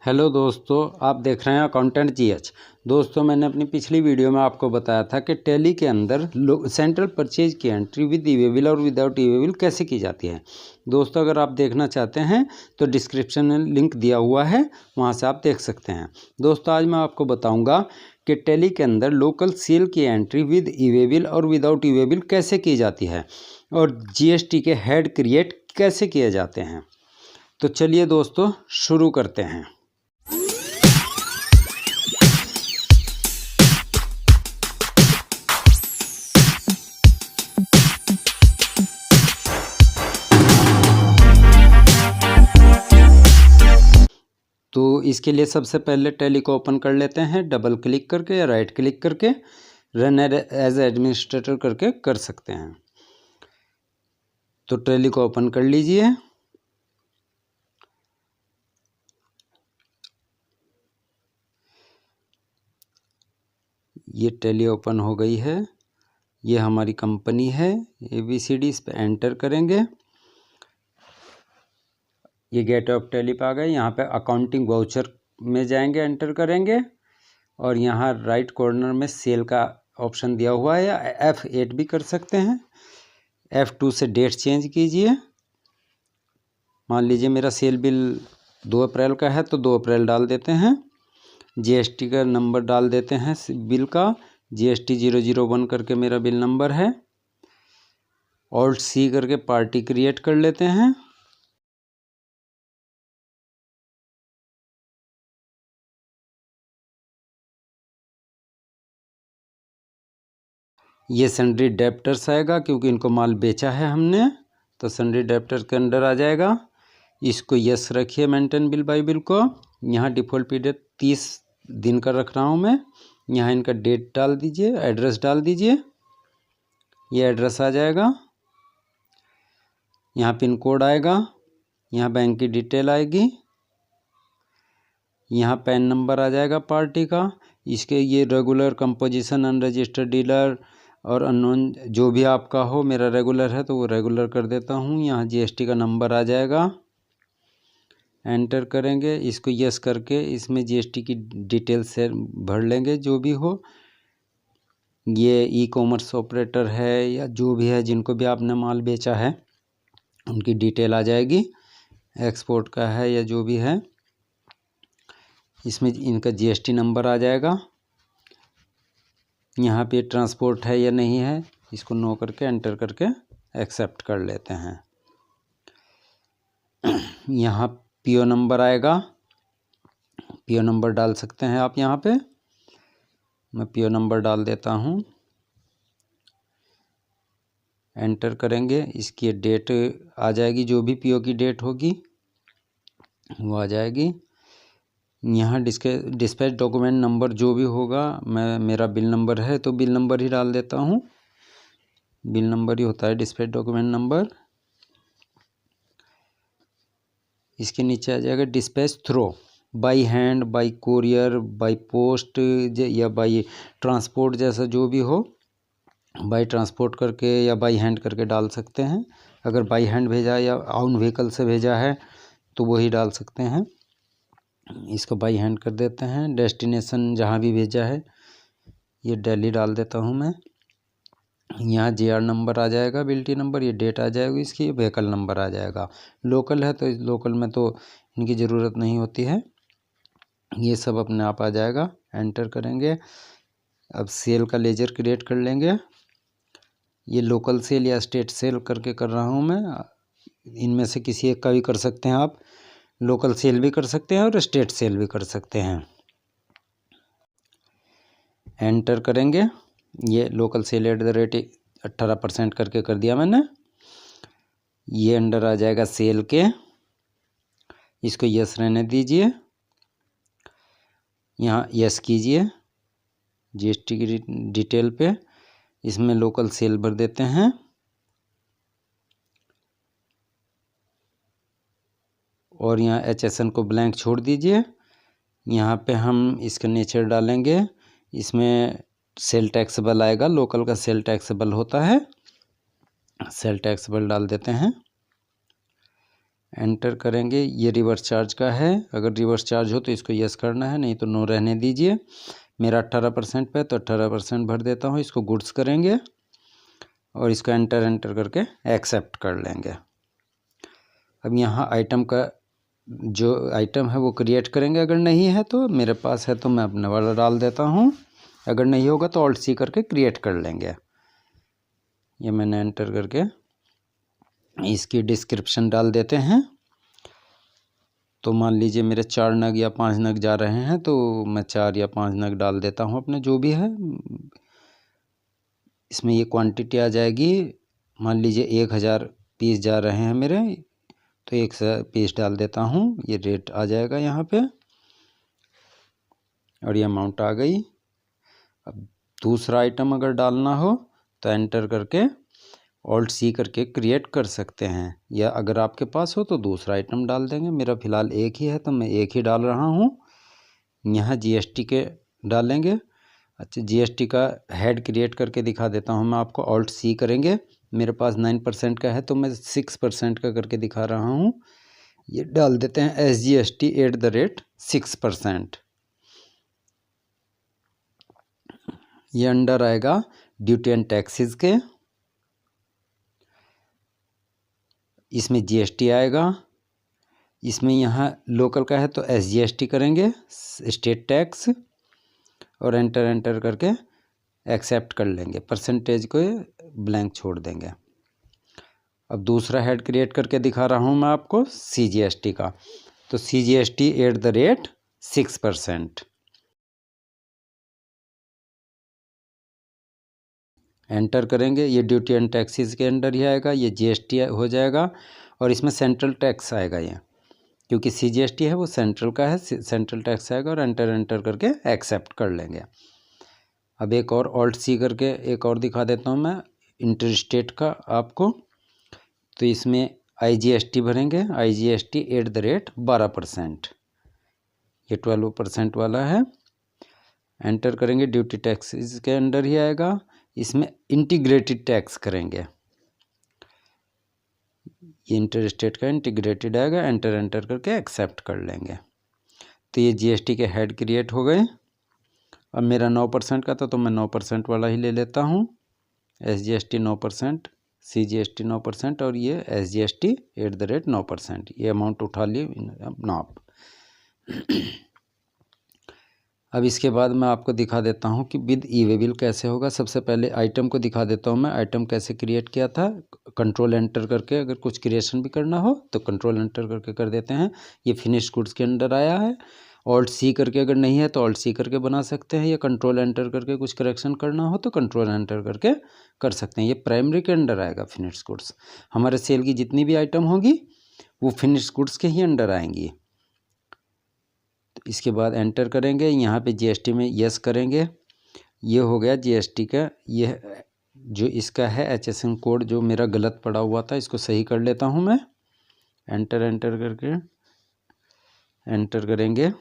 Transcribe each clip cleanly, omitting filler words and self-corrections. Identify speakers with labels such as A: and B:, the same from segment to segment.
A: Hello दोस्तों, आप देख रहे हैं अकाउंटेंट जीएच। दोस्तों, मैंने अपनी पिछली वीडियो में आपको बताया था कि टैली के अंदर सेंट्रल परचेज की एंट्री विद ईवेबिल और विदाउट ईवेबिल कैसे की जाती है। दोस्तों, अगर आप देखना चाहते हैं तो डिस्क्रिप्शन में लिंक दिया हुआ है, वहां से आप देख सकते हैं। दोस्तों, आज मैं आपको बताऊंगा कि टैली के अंदर लोकल सेल की एंट्री विद ईवेबिल और विदाउट ईवेबिल कैसे की जाती है और जीएसटी के हेड क्रिएट कैसे किए जाते हैं। तो चलिए दोस्तों, शुरू करते हैं। तो इसके लिए सबसे पहले टैली को ओपन कर लेते हैं, डबल क्लिक करके या राइट क्लिक करके रन एज एडमिनिस्ट्रेटर करके कर सकते हैं। तो टैली को ओपन कर लीजिए। ये टैली ओपन हो गई है। ये हमारी कंपनी है ABCD, इस पर एंटर करेंगे। ये गेट ऑफ टैली पे आ गए। यहाँ पे अकाउंटिंग वाउचर में जाएंगे, एंटर करेंगे और यहाँ राइट कॉर्नर में सेल का ऑप्शन दिया हुआ है, या F8 भी कर सकते हैं। F2 से डेट चेंज कीजिए। मान लीजिए मेरा सेल बिल 2 अप्रैल का है तो 2 अप्रैल डाल देते हैं। GST का नंबर डाल देते हैं बिल का, GST 001 करके मेरा बिल नंबर है। Alt C करके पार्टी क्रिएट कर लेते हैं। ये सन्ड्री डेप्टर्स आएगा, क्योंकि इनको माल बेचा है हमने, तो सन्ड्री डेप्टर्स के अंडर आ जाएगा। इसको यस रखिए, मेंटेन बिल बाई बिल को। यहाँ डिफ़ॉल्ट पीरियड 30 दिन का रख रहा हूँ मैं। यहाँ इनका डेट डाल दीजिए, एड्रेस डाल दीजिए। ये एड्रेस आ जाएगा। यहाँ पिन कोड आएगा। यहाँ बैंक की डिटेल आएगी। यहाँ पैन नंबर आ जाएगा पार्टी का। इसके ये रेगुलर, कंपोजिशन, अनरजिस्टर्ड डीलर और अननोन जो भी आपका हो। मेरा रेगुलर है तो वो रेगुलर कर देता हूँ। यहाँ GST का नंबर आ जाएगा, एंटर करेंगे। इसको यस करके इसमें GST की डिटेल से भर लेंगे, जो भी हो। ये ई-कॉमर्स ऑपरेटर है या जो भी है, जिनको भी आपने माल बेचा है उनकी डिटेल आ जाएगी। एक्सपोर्ट का है या जो भी है, इसमें इनका GST नंबर आ जाएगा। यहाँ पे ट्रांसपोर्ट है या नहीं है, इसको नो करके एंटर करके एक्सेप्ट कर लेते हैं। यहाँ PO नंबर आएगा। PO नंबर डाल सकते हैं आप यहाँ पे। मैं PO नंबर डाल देता हूँ, एंटर करेंगे। इसकी डेट आ जाएगी, जो भी PO की डेट होगी वो आ जाएगी। यहाँ डिस्पैच डॉक्यूमेंट नंबर जो भी होगा, मेरा बिल नंबर है तो बिल नंबर ही डाल देता हूँ। बिल नंबर ही होता है डिस्पैच डॉक्यूमेंट नंबर। इसके नीचे आ जाएगा dispatch through, by hand, by courier, by post या बाई ट्रांसपोर्ट, जैसा जो भी हो। बाई ट्रांसपोर्ट करके या बाई हैंड करके डाल सकते हैं। अगर बाई हैंड भेजा या ऑन व्हीकल से भेजा है तो वही डाल सकते हैं। इसको बाई हैंड कर देते हैं। डेस्टिनेशन जहाँ भी भेजा है, ये दिल्ली डाल देता हूँ मैं। यहाँ GR नंबर आ जाएगा, बिल्टी नंबर, ये डेट आ जाएगी इसकी, व्हीकल नंबर आ जाएगा। लोकल है तो लोकल में तो इनकी ज़रूरत नहीं होती है, ये सब अपने आप आ जाएगा। एंटर करेंगे। अब सेल का लेजर क्रिएट कर लेंगे। ये लोकल सेल या स्टेट सेल करके कर रहा हूँ मैं। इनमें से किसी एक का भी कर सकते हैं आप। लोकल सेल भी कर सकते हैं और स्टेट सेल भी कर सकते हैं। एंटर करेंगे। ये लोकल सेल @ 18% करके कर दिया मैंने। ये अंडर आ जाएगा सेल के। इसको यस रहने दीजिए। यहाँ यस कीजिए GST की डिटेल पे। इसमें लोकल सेल भर देते हैं और यहाँ HSN को ब्लैंक छोड़ दीजिए। यहाँ पे हम इसका नेचर डालेंगे। इसमें सेल टैक्सेबल आएगा, लोकल का सेल टैक्सेबल होता है, सेल टैक्सेबल डाल देते हैं। एंटर करेंगे। ये रिवर्स चार्ज का है, अगर रिवर्स चार्ज हो तो इसको यस करना है, नहीं तो नो रहने दीजिए। मेरा 18% पे तो 18% भर देता हूँ। इसको गुड्स करेंगे और इसको एंटर करके एक्सेप्ट कर लेंगे। अब यहाँ आइटम का जो आइटम है वो क्रिएट करेंगे, अगर नहीं है तो मेरे पास है तो मैं अपने वाला डाल देता हूँ, अगर नहीं होगा तो ऑल्ट सी करके क्रिएट कर लेंगे। ये मैंने एंटर करके इसकी डिस्क्रिप्शन डाल देते हैं। तो मान लीजिए मेरे 4 नग या 5 नग जा रहे हैं तो मैं 4 या 5 नग डाल देता हूँ अपने जो भी है। इसमें ये क्वांटिटी आ जाएगी, मान लीजिए 1000 पीस जा रहे हैं मेरे, तो 1000 पीस डाल देता हूँ। ये रेट आ जाएगा यहाँ पे और ये अमाउंट आ गई। अब दूसरा आइटम अगर डालना हो तो एंटर करके ऑल्ट सी करके क्रिएट कर सकते हैं, या अगर आपके पास हो तो दूसरा आइटम डाल देंगे। मेरा फ़िलहाल एक ही है तो मैं एक ही डाल रहा हूँ। यहाँ जीएसटी के डालेंगे। अच्छा, जीएसटी का हेड क्रिएट करके दिखा देता हूँ मैं आपको। ऑल्ट सी करेंगे, मेरे पास 9% का है तो मैं 6% का करके दिखा रहा हूँ। ये डाल देते हैं SGST @6%। ये अंडर आएगा ड्यूटी एंड टैक्सेस के, इसमें जीएसटी आएगा। इसमें यहाँ लोकल का है तो SGST करेंगे, स्टेट टैक्स, और एंटर करके एक्सेप्ट कर लेंगे। परसेंटेज को ब्लैंक छोड़ देंगे। अब दूसरा हेड क्रिएट करके दिखा रहा हूँ मैं आपको CGST का, तो CGST @6%। एंटर करेंगे। ये ड्यूटी एंड टैक्सेस के अंडर ही आएगा, ये जीएसटी हो जाएगा और इसमें सेंट्रल टैक्स आएगा ये, क्योंकि CGST है वो सेंट्रल का है, सेंट्रल टैक्स आएगा। और एंटर करके एक्सेप्ट कर लेंगे। अब एक और ऑल्ट सी करके एक और दिखा देता हूँ मैं इंटरस्टेट का आपको। तो इसमें IGST भरेंगे, IGST @12%, ये 12% वाला है। एंटर करेंगे, ड्यूटी टैक्स इसके अंडर ही आएगा। इसमें इंटीग्रेटेड टैक्स करेंगे, ये इंटरस्टेट का इंटीग्रेटेड आएगा। एंटर करके एक्सेप्ट कर लेंगे। तो ये जीएसटी के हेड क्रिएट हो गए। अब मेरा 9% का था तो मैं 9% वाला ही ले लेता हूँ। SGST 9%, CGST 9% और ये SGST @9%। ये अमाउंट उठा लिए नाप। अब इसके बाद मैं आपको दिखा देता हूँ कि विद ई-वे बिल कैसे होगा। सबसे पहले आइटम को दिखा देता हूँ मैं, आइटम कैसे क्रिएट किया था। कंट्रोल एंटर करके अगर कुछ क्रिएशन भी करना हो तो कंट्रोल एंटर करके कर देते हैं। ये फिनिश गुड्स के अंडर आया है। ऑल्ट सी करके अगर नहीं है तो ऑल्ट सी करके बना सकते हैं, या कंट्रोल एंटर करके कुछ करेक्शन करना हो तो कंट्रोल एंटर करके कर सकते हैं। ये प्राइमरी के अंडर आएगा फिनिश गुड्स। हमारे सेल की जितनी भी आइटम होगी वो फिनिश गुड्स के ही अंडर आएंगी। इसके बाद एंटर करेंगे, यहाँ पे जीएसटी में यस करेंगे। ये हो गया जीएसटी का। ये जो इसका है HSN कोड जो मेरा गलत पड़ा हुआ था, इसको सही कर लेता हूँ मैं। एंटर करके एंटर करेंगे।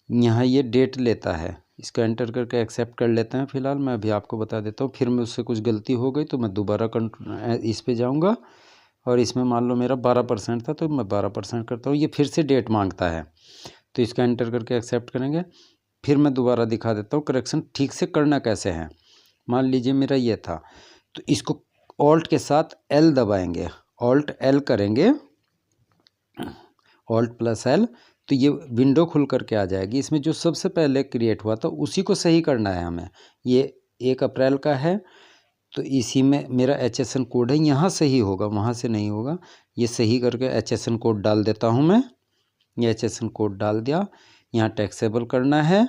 A: यहाँ ये डेट लेता है, इसको एंटर करके एक्सेप्ट कर लेते हैं। फिलहाल मैं अभी आपको बता देता हूँ, फिर मैं उससे कुछ गलती हो गई तो मैं दोबारा इस पे जाऊँगा। और इसमें मान लो मेरा 12% था तो मैं 12% करता हूँ। ये फिर से डेट मांगता है तो इसका एंटर करके एक्सेप्ट करेंगे। फिर मैं दोबारा दिखा देता हूँ करेक्शन ठीक से करना कैसे है। मान लीजिए मेरा ये था तो इसको ऑल्ट के साथ L दबाएंगे, ऑल्ट L करेंगे, ऑल्ट प्लस L, तो ये विंडो खुल करके आ जाएगी। इसमें जो सबसे पहले क्रिएट हुआ था उसी को सही करना है हमें। ये 1 अप्रैल का है तो इसी में मेरा HSN कोड है, यहाँ सही होगा, वहाँ से नहीं होगा। ये सही करके HSN कोड डाल देता हूँ मैं। ये HSN कोड डाल दिया। यहाँ टैक्सेबल करना है,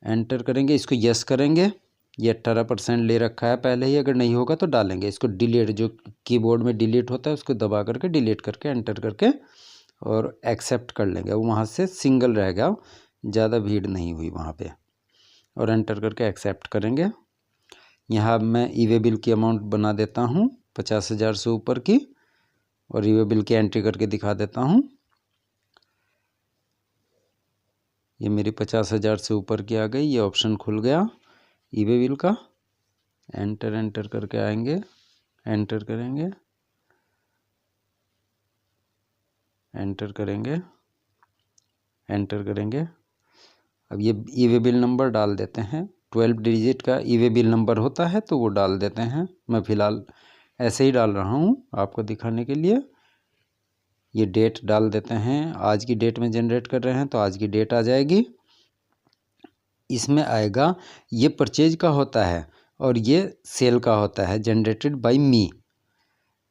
A: एंटर करेंगे, इसको यस करेंगे। ये 18% ले रखा है पहले ही, अगर नहीं होगा तो डालेंगे। इसको डिलीट, जो कीबोर्ड में डिलीट होता है उसको दबा करके डिलीट करके एंटर करके और एक्सेप्ट कर लेंगे। वहाँ से सिंगल रह गया, ज़्यादा भीड़ नहीं हुई वहाँ पे। और एंटर करके एक्सेप्ट करेंगे। यहाँ मैं ई-वे बिल की अमाउंट बना देता हूँ 50,000 से ऊपर की, और ई-वे बिल की एंट्री करके दिखा देता हूँ। ये मेरी 50,000 से ऊपर की आ गई। ये ऑप्शन खुल गया ई-वे बिल का। एंटर करके आएंगे, एंटर करेंगे। एंटर करेंगे, एंटर करेंगे। अब ये ई वे बिल नंबर डाल देते हैं, 12 डिजिट का ई वे बिल नंबर होता है तो वो डाल देते हैं। मैं फ़िलहाल ऐसे ही डाल रहा हूँ आपको दिखाने के लिए। ये डेट डाल देते हैं, आज की डेट में जनरेट कर रहे हैं तो आज की डेट आ जाएगी। इसमें आएगा ये परचेज का होता है और ये सेल का होता है, जनरेटेड बाय मी।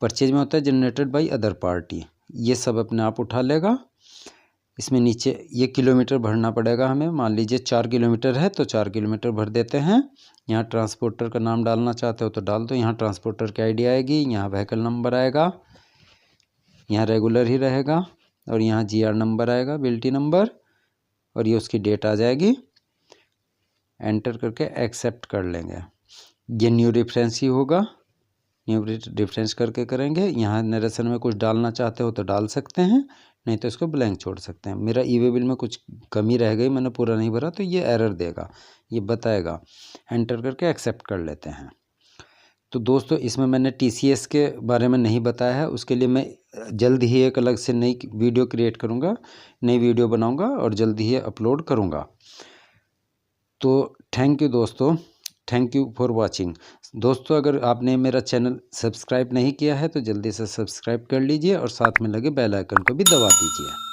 A: परचेज में होता है जनरेटेड बाय अदर पार्टी, ये सब अपने आप उठा लेगा। इसमें नीचे ये किलोमीटर भरना पड़ेगा हमें, मान लीजिए 4 किलोमीटर है तो 4 किलोमीटर भर देते हैं। यहाँ ट्रांसपोर्टर का नाम डालना चाहते हो तो डाल दो, यहाँ ट्रांसपोर्टर की आईडी आएगी, यहाँ व्हीकल नंबर आएगा, यहाँ रेगुलर ही रहेगा और यहाँ जीआर नंबर आएगा, बिल्टी नंबर, और ये उसकी डेट आ जाएगी। एंटर करके एक्सेप्ट कर लेंगे। ये न्यू रेफरेंस ही होगा, न्यू रेफरेंस करके करेंगे। यहाँ नरेशन में कुछ डालना चाहते हो तो डाल सकते हैं, नहीं तो इसको ब्लैंक छोड़ सकते हैं। मेरा ई वे बिल में कुछ कमी रह गई, मैंने पूरा नहीं भरा तो ये एरर देगा, ये बताएगा। एंटर करके एक्सेप्ट कर लेते हैं। तो दोस्तों इसमें मैंने TCS के बारे में नहीं बताया है, उसके लिए मैं जल्द ही एक अलग से नई वीडियो क्रिएट करूँगा, नई वीडियो बनाऊँगा और जल्द ही अपलोड करूँगा। तो थैंक यू दोस्तों, थैंक यू फॉर वाचिंग। दोस्तों अगर आपने मेरा चैनल सब्सक्राइब नहीं किया है तो जल्दी से सब्सक्राइब कर लीजिए और साथ में लगे बेल आइकन को भी दबा दीजिए।